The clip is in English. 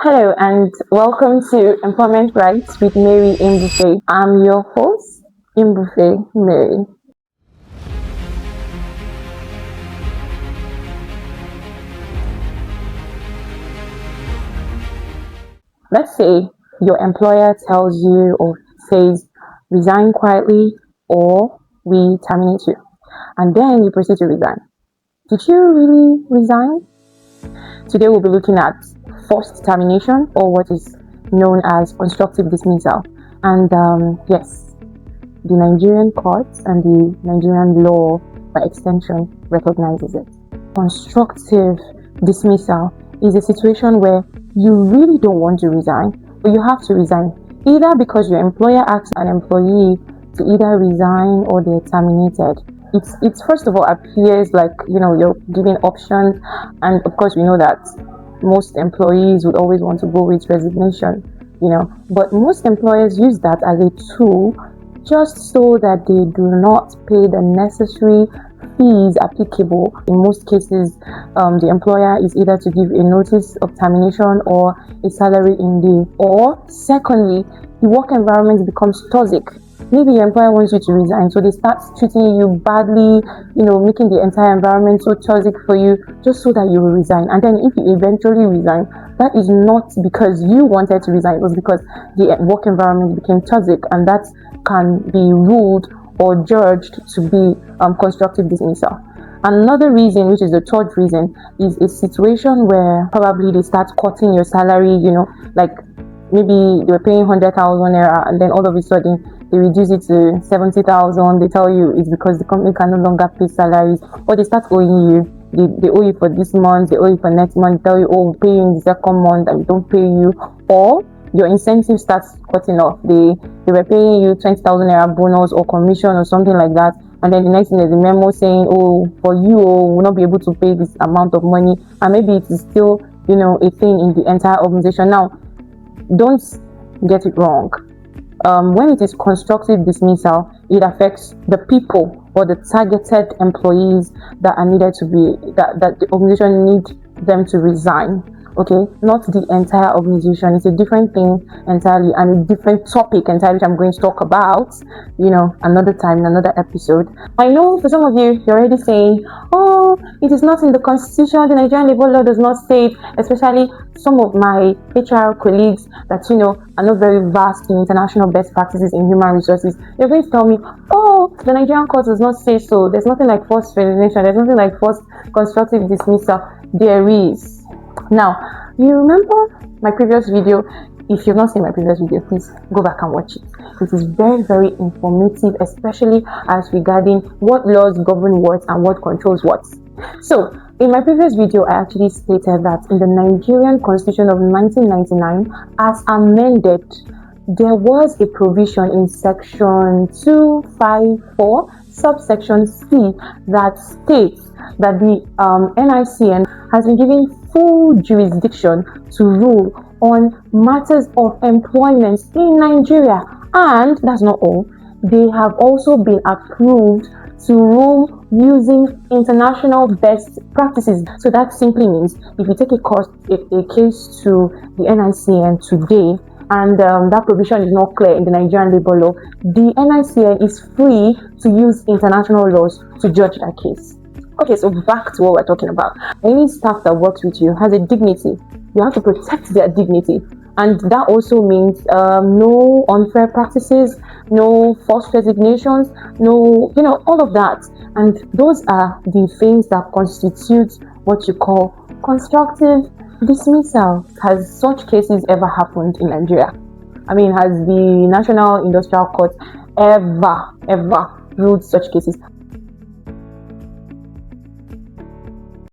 Hello and welcome to Employment Rights with Mary Imbufe. I'm your host, Imbufe Mary. Let's say your employer tells you or says resign quietly or we terminate you, and then you proceed to resign. Did you really resign? Today we'll be looking at forced termination, or what is known as constructive dismissal. And yes, the Nigerian courts and the Nigerian law by extension recognizes it. Constructive dismissal is a situation where you really don't want to resign, but you have to resign, either because your employer asks an employee to either resign or they're terminated. It's first of all appears like you're giving options, and of course we know that most employees would always want to go with resignation, but most employers use that as a tool just so that they do not pay the necessary fees applicable. In most cases, the employer is either to give a notice of termination or a salary in lieu, or secondly, the work environment becomes toxic. Maybe your employer wants you to resign, so they start treating you badly, making the entire environment so toxic for you, just so that you will resign. And then if you eventually resign, that is not because you wanted to resign, it was because the work environment became toxic, and that can be ruled or judged to be constructive dismissal. Another reason, which is the third reason, is a situation where probably they start cutting your salary, like maybe they were paying 100,000 naira, and then all of a sudden they reduce it to 70,000. They tell you it's because the company can no longer pay salaries, or they start owing you. They owe you for this month, they owe you for next month. They tell you, oh, we'll pay you in the second month, and we don't pay you. Or your incentive starts cutting off. They were paying you 20,000 naira bonus or commission or something like that, and then the next thing there's a memo saying, oh, for you, we'll not be able to pay this amount of money, and maybe it is still a thing in the entire organization. Now, don't get it wrong. When it is constructive dismissal, it affects the people or the targeted employees that are needed to be, that the organization needs them to resign. Okay, not the entire organization. It's a different thing entirely, and a different topic entirely, which I'm going to talk about, another time in another episode. I know for some of you, you're already saying, oh, it is not in the constitution, the Nigerian labor law does not say it, especially some of my HR colleagues that, are not very vast in international best practices in human resources. They're going to tell me, oh, the Nigerian court does not say so. There's nothing like forced resignation. There's nothing like forced constructive dismissal. There is. Now, you remember my previous video? If you've not seen my previous video, please go back and watch it. It is very, very informative, especially as regarding what laws govern what and what controls what. So, in my previous video, I actually stated that in the Nigerian Constitution of 1999, as amended, there was a provision in section 254, subsection C, that states that the NICN has been given full jurisdiction to rule on matters of employment in Nigeria. And that's not all. They have also been approved to rule using international best practices. So that simply means if you take a case to the NICN today, and that provision is not clear in the Nigerian labor law, the NICN is free to use international laws to judge that case. Okay, so back to what we're talking about. Any staff that works with you has a dignity. You have to protect their dignity. And that also means no unfair practices, no forced resignations, no, all of that. And those are the things that constitute what you call constructive dismissal. Has such cases ever happened in Nigeria? I mean, has the National Industrial Court ever ruled such cases?